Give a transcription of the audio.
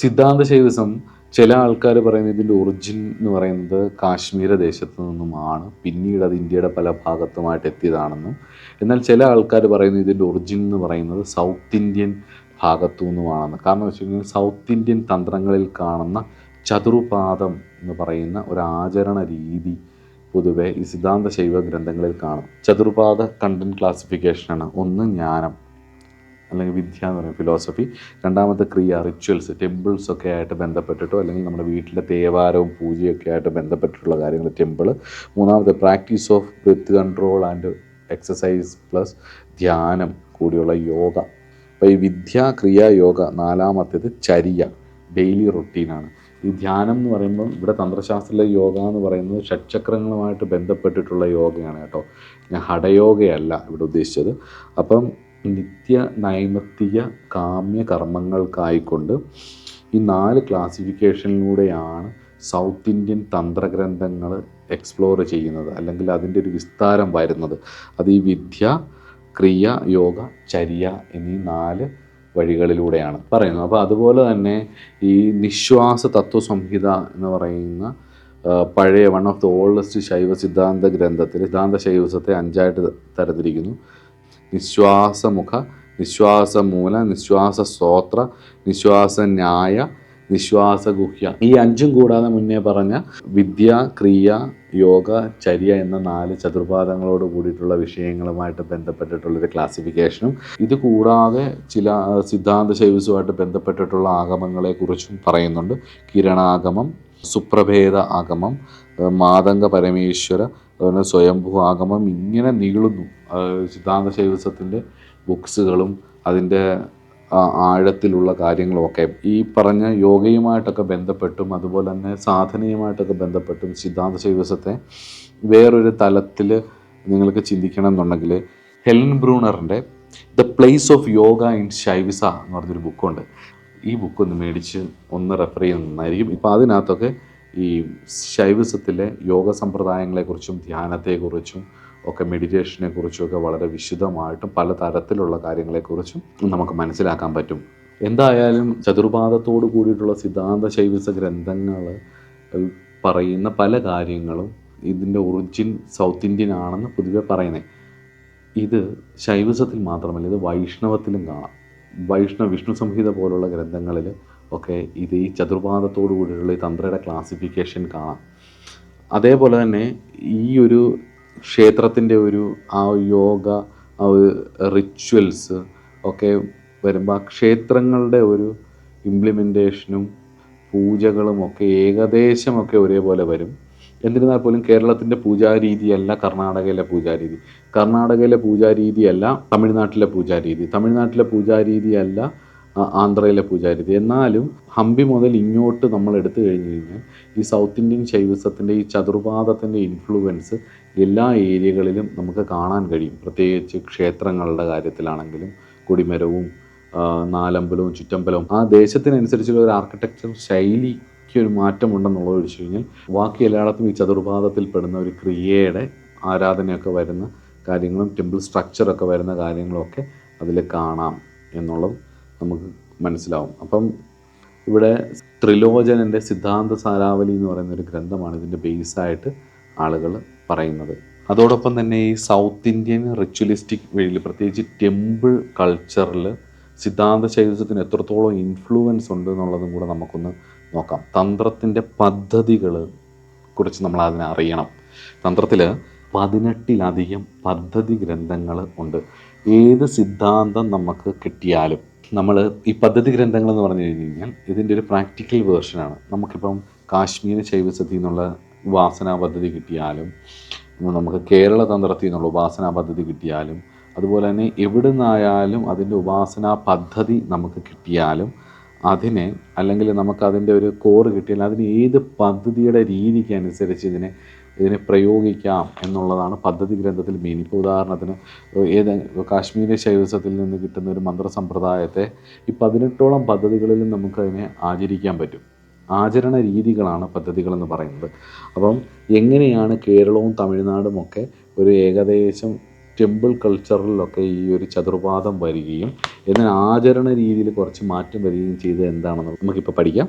സിദ്ധാന്ത Shaivism ചില ആൾക്കാർ പറയുന്നത് ഇതിൻ്റെ ഒറിജിൻ എന്ന് പറയുന്നത് കാശ്മീര ദേശത്തു നിന്നുമാണ്, പിന്നീട് അത് ഇന്ത്യയുടെ പല ഭാഗത്തുമായിട്ട് എത്തിയതാണെന്നും. എന്നാൽ ചില ആൾക്കാർ പറയുന്നത് ഇതിൻ്റെ ഒറിജിൻ എന്ന് പറയുന്നത് സൗത്ത് ഇന്ത്യൻ ഭാഗത്തു നിന്നുമാണെന്ന്. കാരണം വെച്ച് കഴിഞ്ഞാൽ സൗത്ത് ഇന്ത്യൻ തന്ത്രങ്ങളിൽ കാണുന്ന ചതുർപാദം എന്ന് പറയുന്ന ഒരു ആചരണ രീതി പൊതുവെ ഈ സിദ്ധാന്ത ശൈവ ഗ്രന്ഥങ്ങളിൽ കാണും. ചതുർപാദ കണ്ടന്റ് ക്ലാസിഫിക്കേഷനാണ്. ഒന്ന് ജ്ഞാനം അല്ലെങ്കിൽ വിദ്യ എന്ന് പറയും, ഫിലോസഫി. രണ്ടാമത്തെ ക്രിയ, റിച്വൽസ്, ടെമ്പിൾസ് ഒക്കെ ആയിട്ട് ബന്ധപ്പെട്ടിട്ടോ അല്ലെങ്കിൽ നമ്മുടെ വീട്ടിലെ തേവാരവും പൂജയൊക്കെ ആയിട്ട് ബന്ധപ്പെട്ടിട്ടുള്ള കാര്യങ്ങൾ, ടെമ്പിൾ. മൂന്നാമത്തെ practice of breath control and exercise plus ധ്യാനം കൂടിയുള്ള യോഗ. അപ്പോൾ ഈ വിദ്യ, ക്രിയ, യോഗ. നാലാമത്തേത് ചര്യ, ഡെയിലി റൊട്ടീനാണ്. ഈ ധ്യാനം എന്ന് പറയുമ്പോൾ ഇവിടെ തന്ത്രശാസ്ത്രത്തിലെ യോഗ എന്ന് പറയുന്നത് ഷഡ്ചക്രങ്ങളുമായിട്ട് ബന്ധപ്പെട്ടിട്ടുള്ള യോഗയാണ് കേട്ടോ. ഞാൻ ഹഠയോഗയല്ല ഇവിടെ ഉദ്ദേശിച്ചത്. അപ്പം നിത്യ നൈമിത്തിക കാമ്യ കർമ്മങ്ങൾക്കായിക്കൊണ്ട് ഈ 4 ക്ലാസിഫിക്കേഷനിലൂടെയാണ് സൗത്ത് ഇന്ത്യൻ തന്ത്രഗ്രന്ഥങ്ങൾ എക്സ്പ്ലോർ ചെയ്യുന്നത്, അല്ലെങ്കിൽ അതിൻ്റെ ഒരു വിസ്താരം വരുന്നത്. അത് ഈ വിദ്യ, ക്രിയ, യോഗ, ചര്യ എന്നീ 4 വഴികളിലൂടെയാണ് പറയുന്നത്. അപ്പോൾ അതുപോലെ തന്നെ ഈ നിശ്വാസ തത്വസംഹിത എന്ന് പറയുന്ന പഴയ വൺ ഓഫ് ദ ഓൾഡസ്റ്റ് ശൈവ സിദ്ധാന്ത ഗ്രന്ഥത്തിൽ സിദ്ധാന്ത ശൈവസത്തെ 5ആയിട്ട് തരംതിരിക്കുന്നു. നിശ്വാസമുഖ, നിശ്വാസമൂല, നിശ്വാസ സ്തോത്ര, നിശ്വാസ ന്യായ, നിശ്വാസഗുഹ്യ. ഈ 5ഉം കൂടാതെ മുന്നേ പറഞ്ഞ വിദ്യ, ക്രിയ, യോഗ, ചര്യ എന്ന 4 ചതുർപാദങ്ങളോട് കൂടിയിട്ടുള്ള വിഷയങ്ങളുമായിട്ട് ബന്ധപ്പെട്ടിട്ടുള്ളൊരു ക്ലാസിഫിക്കേഷനും, ഇത് കൂടാതെ ചില സിദ്ധാന്ത ശൈവസുമായിട്ട് ബന്ധപ്പെട്ടിട്ടുള്ള ആഗമങ്ങളെക്കുറിച്ചും പറയുന്നുണ്ട്. കിരണാഗമം, സുപ്രഭേദ ആഗമം, മാതംഗ പരമേശ്വര, അതുപോലെ സ്വയംഭൂ ആഗമം. ഇങ്ങനെ നീളുന്നു സിദ്ധാന്ത ശൈവസത്തിൻ്റെ ബുക്സുകളും അതിൻ്റെ ആഴത്തിലുള്ള കാര്യങ്ങളുമൊക്കെ. ഈ പറഞ്ഞ യോഗയുമായിട്ടൊക്കെ ബന്ധപ്പെട്ടും അതുപോലെ തന്നെ സാധനയുമായിട്ടൊക്കെ ബന്ധപ്പെട്ടും സിദ്ധാന്ത ശൈവസത്തെ വേറൊരു തലത്തിൽ നിങ്ങൾക്ക് ചിന്തിക്കണം എന്നുണ്ടെങ്കിൽ ഹെലൻ ബ്രൂണറിൻ്റെ the place of yoga in Shaivism എന്ന് പറഞ്ഞൊരു ബുക്കുണ്ട്. ഈ ബുക്കൊന്ന് മേടിച്ച് ഒന്ന് റെഫർ ചെയ്യുന്നതായിരിക്കും. ഇപ്പോൾ അതിനകത്തൊക്കെ ഈ ശൈവിസത്തിലെ യോഗ സമ്പ്രദായങ്ങളെക്കുറിച്ചും ധ്യാനത്തെക്കുറിച്ചും ഒക്കെ മെഡിറ്റേഷനെ കുറിച്ചുമൊക്കെ വളരെ വിശദമായിട്ടും പല തരത്തിലുള്ള കാര്യങ്ങളെക്കുറിച്ചും നമുക്ക് മനസ്സിലാക്കാൻ പറ്റും. എന്തായാലും ചതുർപാദത്തോട് കൂടിയിട്ടുള്ള സിദ്ധാന്ത ശൈവിസ ഗ്രന്ഥങ്ങൾ പറയുന്ന പല കാര്യങ്ങളും ഇതിൻ്റെ ഒറിജിൻ സൗത്ത് ഇന്ത്യൻ ആണെന്ന് പൊതുവെ പറയുന്നത്. ഇത് ശൈവിസത്തിൽ മാത്രമല്ല, ഇത് വൈഷ്ണവത്തിലും കാണാം. വിഷ്ണു സംഹിത പോലുള്ള ഗ്രന്ഥങ്ങളിൽ ഒക്കെ ഇത് ഈ ചതുർപാദത്തോടു കൂടിയുള്ള ഈ തന്ത്രയുടെ ക്ലാസിഫിക്കേഷൻ കാണാം. അതേപോലെ തന്നെ ഈ ഒരു ക്ഷേത്രത്തിൻ്റെ ഒരു ആ യോഗ, ആ ഒരു റിച്വൽസ് ഒക്കെ വരുമ്പോൾ ആ ക്ഷേത്രങ്ങളുടെ ഒരു ഇംപ്ലിമെൻറ്റേഷനും പൂജകളും ഒക്കെ ഏകദേശമൊക്കെ ഒരേപോലെ വരും. എന്നിരുന്നാൽ പോലും കേരളത്തിൻ്റെ പൂജാരീതിയല്ല കർണാടകയിലെ പൂജാരീതി, കർണാടകയിലെ പൂജാരീതിയല്ല തമിഴ്നാട്ടിലെ പൂജാരീതി, തമിഴ്നാട്ടിലെ പൂജാരീതിയല്ല ആന്ധ്രയിലെ പൂജാരീതി. എന്നാലും ഹംപി മുതൽ ഇങ്ങോട്ട് നമ്മൾ എടുത്തു കഴിഞ്ഞു കഴിഞ്ഞാൽ ഈ സൗത്ത് ഇന്ത്യൻ ശൈവിസത്തിൻ്റെ ഈ ചതുർപാദത്തിൻ്റെ ഇൻഫ്ലുവൻസ് എല്ലാ ഏരിയകളിലും നമുക്ക് കാണാൻ കഴിയും. പ്രത്യേകിച്ച് ക്ഷേത്രങ്ങളുടെ കാര്യത്തിലാണെങ്കിലും കൊടിമരവും നാലമ്പലവും ചുറ്റമ്പലവും ആ ദേശത്തിനനുസരിച്ചുള്ള ഒരു ആർക്കിടെക്ചർ ശൈലിക്ക് ഒരു മാറ്റമുണ്ടെന്നുള്ളത് ഒഴിച്ചു കഴിഞ്ഞാൽ ബാക്കി എല്ലായിടത്തും ഈ ചതുർപാദത്തിൽ പെടുന്ന ഒരു ക്രിയയുടെ ആരാധനയൊക്കെ വരുന്ന കാര്യങ്ങളും ടെമ്പിൾ സ്ട്രക്ചറൊക്കെ വരുന്ന കാര്യങ്ങളൊക്കെ അതിൽ കാണാം എന്നുള്ളത് നമുക്ക് മനസ്സിലാവും. അപ്പം ഇവിടെ ത്രിലോചനൻ്റെ സിദ്ധാന്ത സാരാവലി എന്ന് പറയുന്നൊരു ഗ്രന്ഥമാണ് ഇതിൻ്റെ ബേസായിട്ട് ആളുകൾ പറയുന്നത്. അതോടൊപ്പം തന്നെ ഈ സൗത്ത് ഇന്ത്യൻ റിച്വലിസ്റ്റിക് വഴിയിൽ പ്രത്യേകിച്ച് ടെമ്പിൾ കൾച്ചറിൽ സിദ്ധാന്ത ശൈവസത്തിന് എത്രത്തോളം ഇൻഫ്ലുവൻസ് ഉണ്ട് എന്നുള്ളതും കൂടെ നമുക്കൊന്ന് നോക്കാം. തന്ത്രത്തിൻ്റെ പദ്ധതികൾ കുറിച്ച് നമ്മൾ അതിനെ അറിയണം. തന്ത്രത്തിൽ 18ലധികം പദ്ധതി ഗ്രന്ഥങ്ങൾ ഉണ്ട്. ഏത് സിദ്ധാന്തം നമുക്ക് കിട്ടിയാലും നമ്മൾ ഈ പദ്ധതി ഗ്രന്ഥങ്ങൾ എന്ന് പറഞ്ഞു കഴിഞ്ഞ് കഴിഞ്ഞാൽ ഇതിൻ്റെ ഒരു പ്രാക്ടിക്കൽ വേർഷനാണ്. നമുക്കിപ്പം കാശ്മീർ ശൈവസത്തിൽ നിന്നുള്ള ഉപാസനാ പദ്ധതി കിട്ടിയാലും, നമുക്ക് കേരള തന്ത്രത്തിൽ നിന്നുള്ള ഉപാസനാ പദ്ധതി കിട്ടിയാലും, അതുപോലെ തന്നെ എവിടെ നിന്നായാലും അതിൻ്റെ ഉപാസനാ പദ്ധതി നമുക്ക് കിട്ടിയാലും അതിനെ, അല്ലെങ്കിൽ നമുക്കതിൻ്റെ ഒരു കോറ് കിട്ടിയാൽ അതിന് ഏത് പദ്ധതിയുടെ രീതിക്ക് അനുസരിച്ച് ഇതിനെ പ്രയോഗിക്കാം എന്നുള്ളതാണ് പദ്ധതി ഗ്രന്ഥത്തിൽ മെയിൻ. ഇപ്പോൾ ഉദാഹരണത്തിന് കാശ്മീരി ശൈവസത്തിൽ നിന്ന് കിട്ടുന്ന ഒരു മന്ത്രസമ്പ്രദായത്തെ ഈ 18ഓളം പദ്ധതികളിലും നമുക്കതിനെ ആചരിക്കാൻ പറ്റും. ആചരണ രീതികളാണ് പദ്ധതികളെന്ന് പറയുന്നത്. അപ്പം എങ്ങനെയാണ് കേരളവും തമിഴ്നാടും ഒക്കെ ഒരു ഏകദേശം ടെമ്പിൾ കൾച്ചറിലൊക്കെ ഈ ഒരു ചതുർവാദം വരികയും എന്നാൽ ആചരണ രീതിയിൽ കുറച്ച് മാറ്റം വരികയും ചെയ്തത് എന്താണെന്ന് നമുക്കിപ്പോൾ പഠിക്കാം.